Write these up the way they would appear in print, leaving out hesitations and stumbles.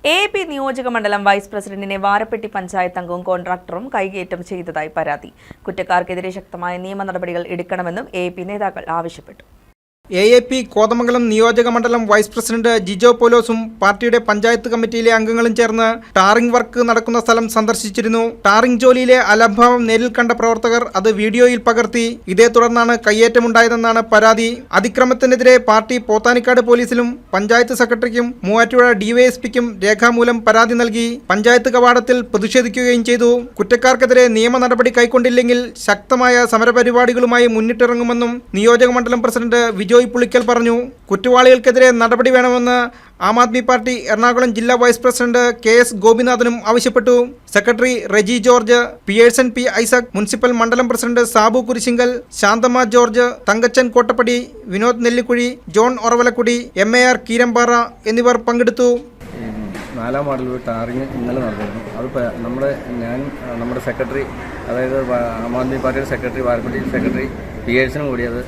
AAP നിയോജക മണ്ഡലം vice പ്രസിഡന്റിനെ വാരപ്പെട്ടി പഞ്ചായത്ത് അംഗവും കോൺട്രാക്ടറും കൈകേറ്റം ചെയ്തതായി പരാതി. കുറ്റക്കാർക്കെതിരെ ശക്തമായ നിയമ നടപടികൾ എടുക്കണമെന്നും AAP നേതാക്കൾ ആവശ്യപ്പെട്ടു. AAP കോതമംഗലം നിയോജക മണ്ഡലം വൈസ് പ്രസിഡന്റ് ജിജോ പോലോസും പാർട്ടിയുടെ പഞ്ചായത്ത് കമ്മിറ്റിയിലെ അംഗങ്ങളും ചേർന്ന് ടാറിംഗ് വർക്ക് നടക്കുന്ന സ്ഥലം സന്ദർശിച്ചിരുന്നു. ടാറിംഗ് ജോലിയിലെ അലംഭാവം നേരിൽ കണ്ട പ്രവർത്തകർ അത് വീഡിയോയിൽ പകർത്തി. ഇതേ തുടർന്നാണ് കയ്യേറ്റമുണ്ടായതെന്നാണ് പരാതി. അതിക്രമത്തിനെതിരെ പാർട്ടി പോത്താനിക്കാട് പോലീസിലും പഞ്ചായത്ത് സെക്രട്ടറിക്കും മൂവാറ്റുപുഴ ഡിവൈഎസ്പിക്കും രേഖാമൂലം പരാതി നൽകി. പഞ്ചായത്ത് കവാടത്തിൽ പ്രതിഷേധിക്കുകയും ചെയ്തു. കുറ്റക്കാർക്കെതിരെ നിയമ നടപടി കൈക്കൊണ്ടില്ലെങ്കിൽ ശക്തമായ സമരപരിപാടികളുമായി മുന്നിട്ടിറങ്ങുമെന്നും നിയോജക മണ്ഡലം പ്രസിഡന്റ് വിജോയ് പുളിക്കൽ പറഞ്ഞു. കുറ്റവാളികൾക്കെതിരെ നടപടി വേണമെന്ന് ആം ആദ്മി പാർട്ടി എറണാകുളം ജില്ലാ വൈസ് പ്രസിഡന്റ് KS ഗോപിനാഥനും ആവശ്യപ്പെട്ടു. Secretary Reji George, Pearson P Isaac, municipal മണ്ഡലം president Sabu Kurisinkal, Shanthamma George, Thankachan Kottappady, Vinod Nellikuzhi, John Oravalakkudy, MAR Keerampara എന്നിവർ പങ്കെടുത്തു. 4-ാം വാർഡിൽ ഒരു ടാറിങ് ഇന്നലെ നടന്നിരുന്നു. അത് നമ്മുടെ സെക്രട്ടറി, അതായത് ആം ആദ്മി പാർട്ടിയുടെ സെക്രട്ടറി, വാരപ്പെട്ടി സെക്രട്ടറി പിയേഴ്സനും കൂടി അത്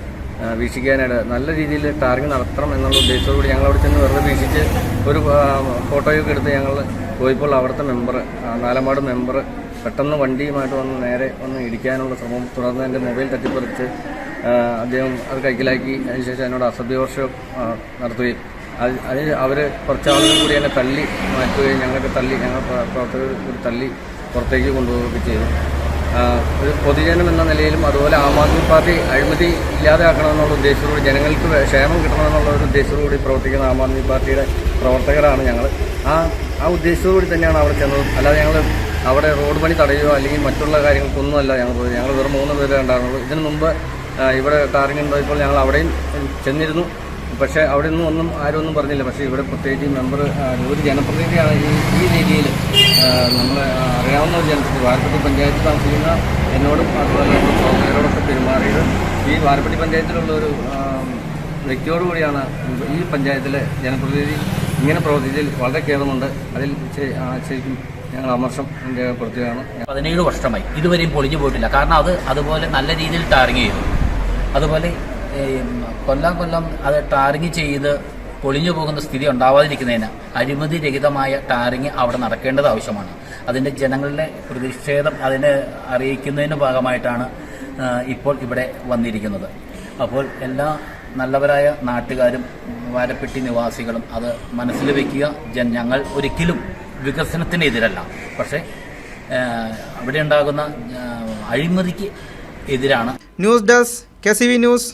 വീക്ഷിക്കാനായിട്ട് നല്ല രീതിയിൽ ടാറിങ് നടത്തണം എന്നുള്ള ഉദ്ദേശത്തോടുകൂടി ഞങ്ങൾ അവിടെ ചെന്ന് വെറുതെ വീക്ഷിച്ച് ഒരു ഫോട്ടോയൊക്കെ എടുത്ത് ഞങ്ങൾ പോയപ്പോൾ അവിടുത്തെ മെമ്പർ, 4-ാം വാർഡ് മെമ്പർ പെട്ടെന്ന് വണ്ടിയുമായിട്ട് നേരെ ഇടിക്കാനുള്ള ശ്രമം, തുടർന്ന് എൻ്റെ മൊബൈൽ തട്ടിപ്പറിച്ച് അദ്ദേഹം അത് കൈക്കലാക്കി. അതിനുശേഷം എന്നോട് അസഭ്യവർഷം നടത്തുകയും അതിന് അവർ കുറച്ചാളുകൾ കൂടി എന്നെ തള്ളി മാറ്റുകയും ഞങ്ങൾ പ്രവർത്തകർ തള്ളി പുറത്തേക്ക് കൊണ്ടുപോവുകയൊക്കെ ചെയ്തു. ഒരു പൊതുജനം എന്ന നിലയിലും അതുപോലെ ആം ആദ്മി പാർട്ടി അഴിമതി ഇല്ലാതെയാക്കണമെന്നുള്ള ഉദ്ദേശത്തോടുകൂടി, ജനങ്ങൾക്ക് ക്ഷേമം കിട്ടണമെന്നുള്ള ഒരു ഉദ്ദേശത്തോടുകൂടി പ്രവർത്തിക്കുന്ന ആം ആദ്മി പാർട്ടിയുടെ പ്രവർത്തകരാണ് ഞങ്ങൾ. ആ ഉദ്ദേശത്തോടുകൂടി തന്നെയാണ് അവിടെ ചെന്നത്. അല്ലാതെ ഞങ്ങൾ അവിടെ റോഡ് പണി തടയുകയോ അല്ലെങ്കിൽ മറ്റുള്ള കാര്യങ്ങൾക്കൊന്നുമല്ല ഞങ്ങൾ വെറും 3 പേരെ ഉണ്ടായിരുന്നുള്ളൂ. ഇതിനു മുമ്പ് ഇവിടെ ടാറിങ് ഉണ്ടായപ്പോൾ ഞങ്ങൾ അവിടെയും ചെന്നിരുന്നു. പക്ഷേ അവിടെ നിന്നും ആരും പറഞ്ഞില്ല. പക്ഷേ ഇവിടെ പ്രത്യേകിച്ച് മെമ്പർ ഒരു ജനപ്രതിനിധിയാണ് ഈ രീതിയിൽ നമ്മളെ അറിയാവുന്ന ഒരു ജനപ്രതിനിധി വാരപ്പെട്ടി പഞ്ചായത്തിൽ താമസിക്കുന്ന എന്നോടും അതുപോലെ പ്രവർത്തകരോടൊക്കെ പെരുമാറിയത് ഈ വാരപ്പെട്ടി പഞ്ചായത്തിലുള്ള ഒരു വ്യക്തിയോടുകൂടിയാണ് ഈ പഞ്ചായത്തിലെ ജനപ്രതിനിധി ഇങ്ങനെ പ്രവർത്തിച്ചതിൽ വളരെ ഖേദമുണ്ട്. അതിൽ ശരിക്കും ഞങ്ങൾ അമർഷം രേഖപ്പെടുത്തുകയാണ്. 17 വർഷമായി ഇതുവരെയും പൊളിഞ്ഞു പോയിട്ടില്ല. കാരണം അതുപോലെ നല്ല രീതിയിൽ ടാറിങ് ചെയ്തു. അതുപോലെ കൊല്ലം അത് ടാറിങ് ചെയ്ത് പൊളിഞ്ഞു പോകുന്ന സ്ഥിതി ഉണ്ടാവാതിരിക്കുന്നതിന് അഴിമതി രഹിതമായ ടാറിങ് അവിടെ നടക്കേണ്ടത് ആവശ്യമാണ്. അതിൻ്റെ ജനങ്ങളുടെ പ്രതിഷേധം അതിനെ അറിയിക്കുന്നതിന് ഭാഗമായിട്ടാണ് ഇപ്പോൾ ഇവിടെ വന്നിരിക്കുന്നത്. അപ്പോൾ എല്ലാ നല്ലവരായ നാട്ടുകാരും വാരപ്പെട്ടി നിവാസികളും അത് മനസ്സിൽ വയ്ക്കുക. ഞങ്ങൾ ഒരിക്കലും വികസനത്തിനെതിരല്ല, പക്ഷേ അവിടെ ഉണ്ടാകുന്ന അഴിമതിക്ക് എതിരാണ്. News desk KCV news.